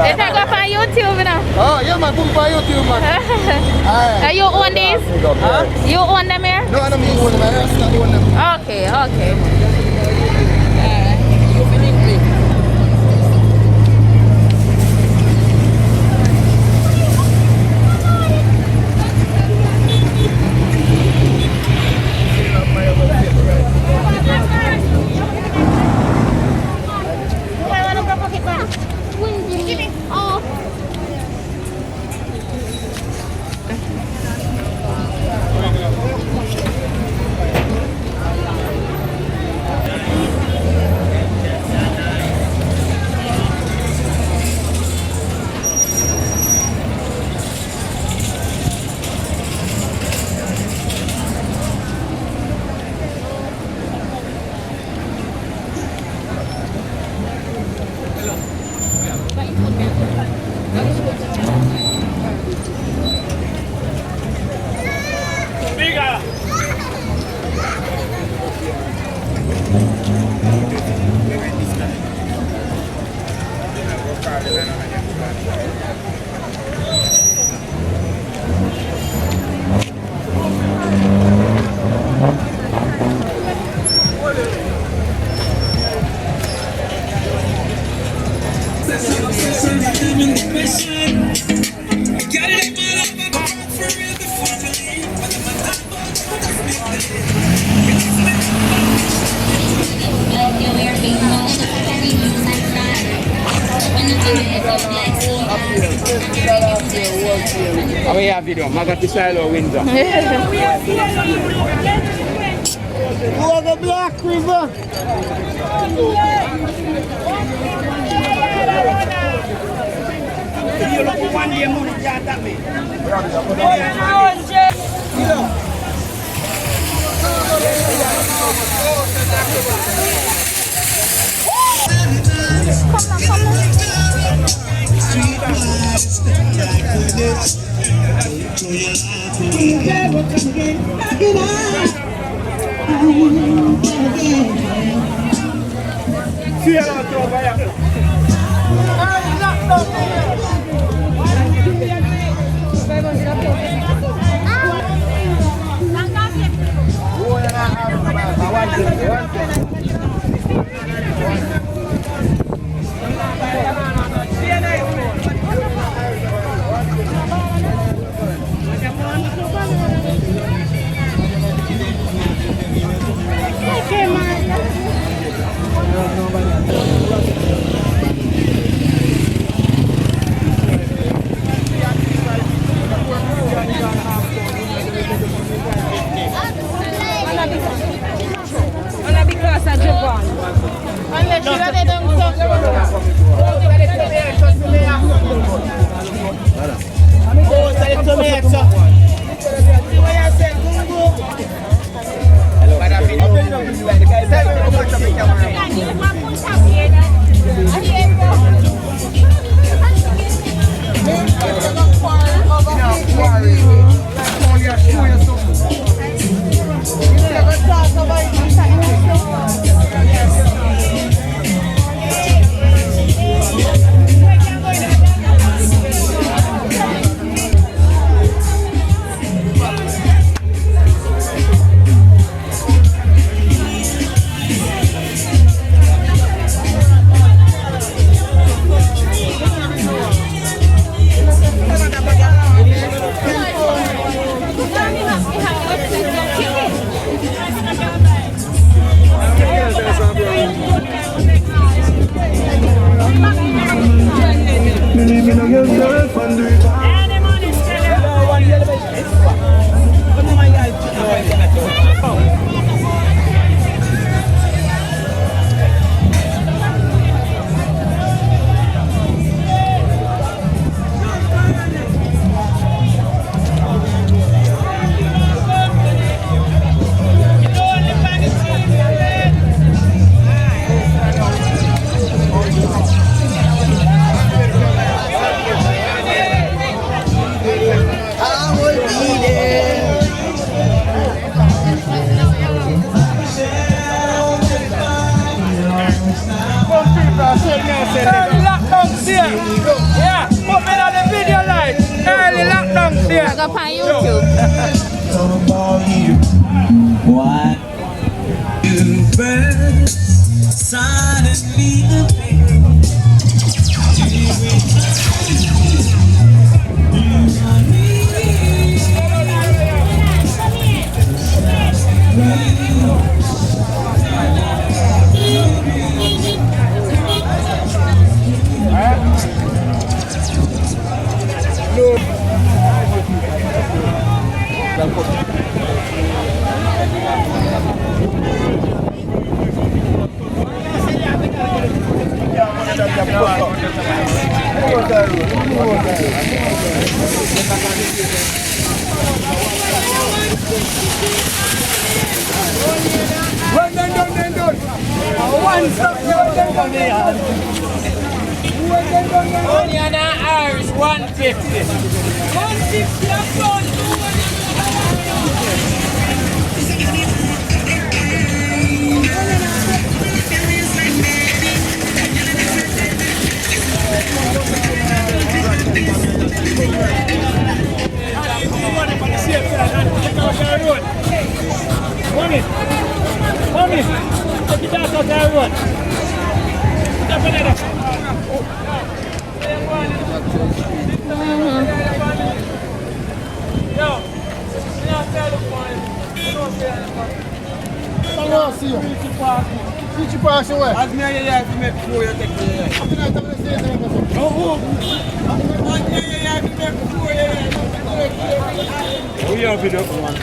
It's not go on YouTube, you know. Oh, yeah, man, put on YouTube, man. You own these? Huh? You own them here? No, I don't mean one of them. I just own them. Okay, okay. How we have video? Magati Silo Windsor. Who are the Black River? You look one day money that me. go on YouTube. What? You burn silently away. Onion and Irish 150. 150 a pound. Mommy, take it out of that road. Which pass away? As me and you have to make sure you take the we have to do one.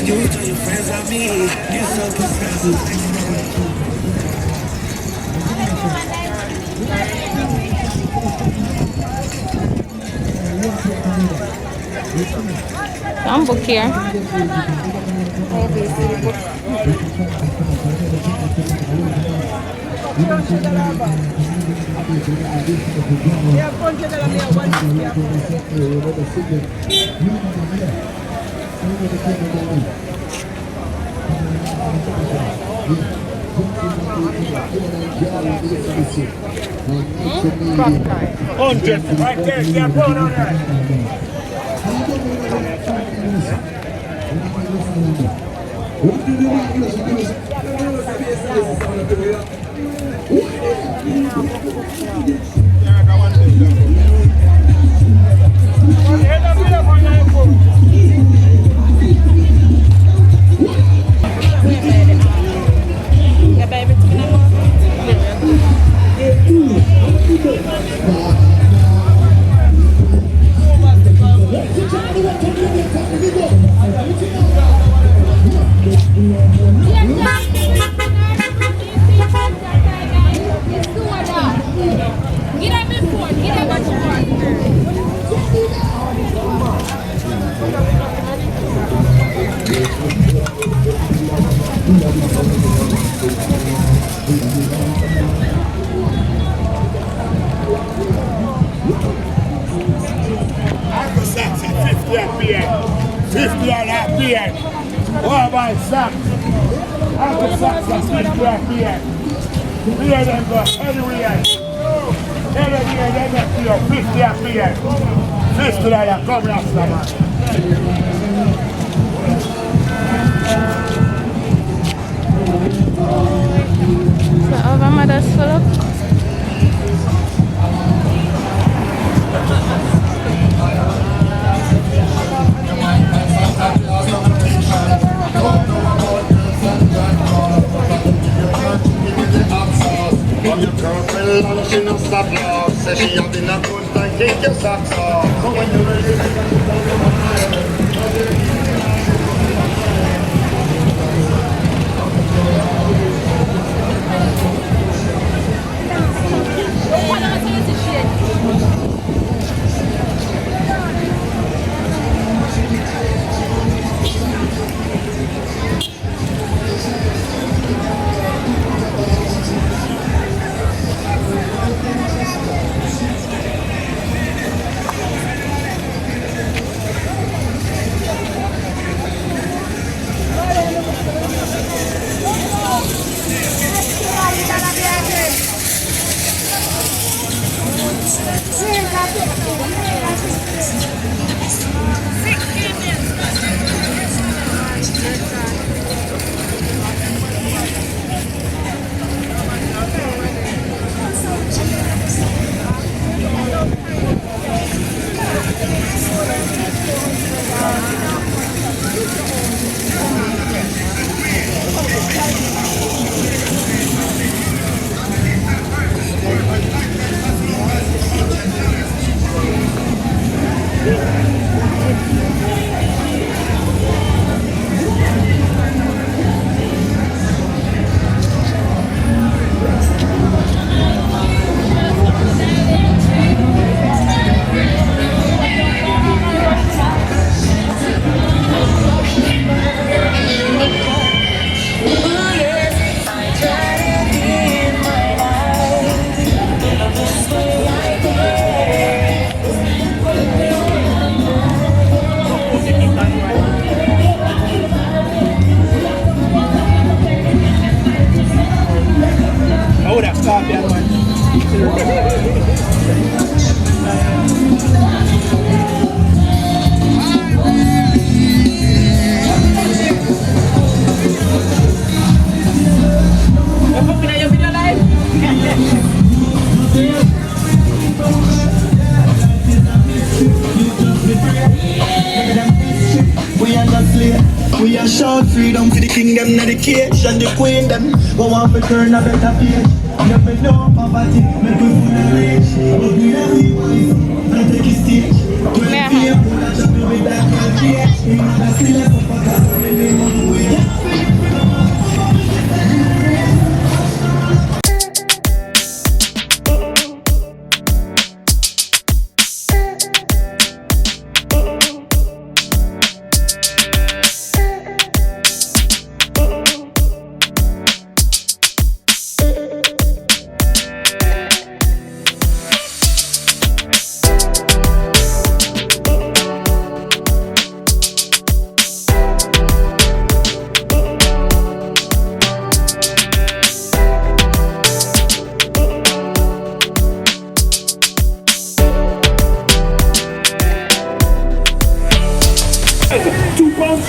You tell your friends about me. You're so possessive. Some book here. Right there, yeah, put on that. What about socks? Uncle Socks and 50 RPM. We are them go anywhere. Anywhere they get to your 50 RPM. $50 come last man. So over mother's full up. Your girlfriend lunch in a stop loss. Says she have been a good time, kick your socks off. So when you're ready, I would have stopped that We are not slave. We are shout freedom for the kingdom, not the cage and the queen them. Go on for turn a better page. Never know poverty, make we full of rage. But we are the wise, not take a stage. When we are full of trouble with that country. We are not still a fucker, so we live on the way.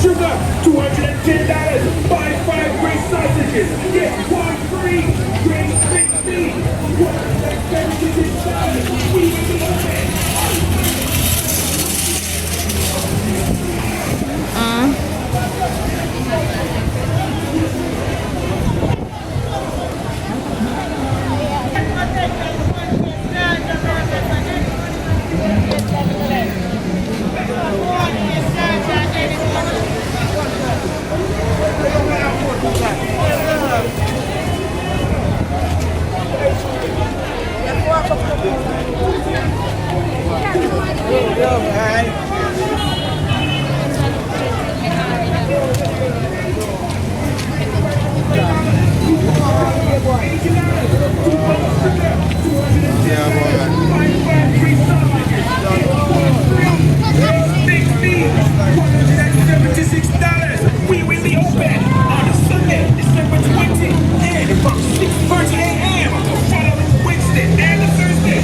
Sugar, $210. Buy 5 great sausages. Get 1 free. Great big meat. $176. We will be open. $176. We will be open on Sunday, December 20, and from 6:30 a.m. the following Wednesday and the Thursday.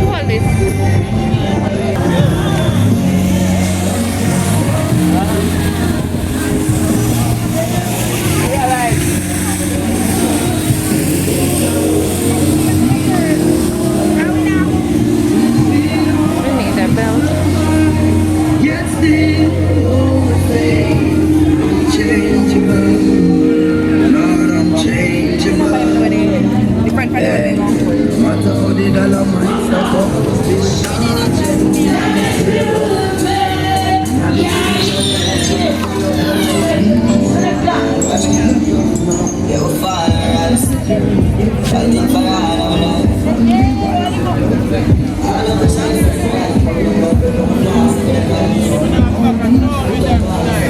What is this? one.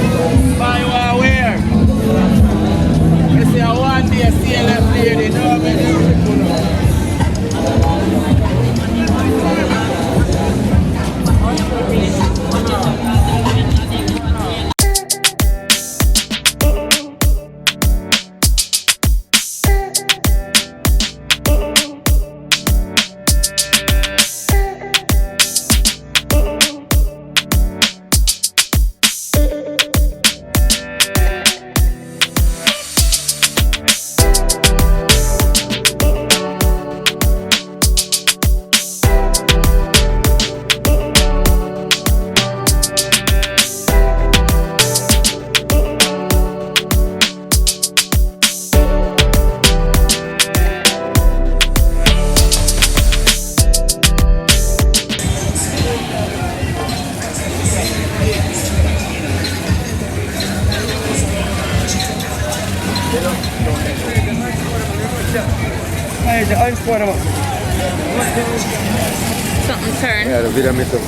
the orange for them. Something turn. Yeah, the video me too.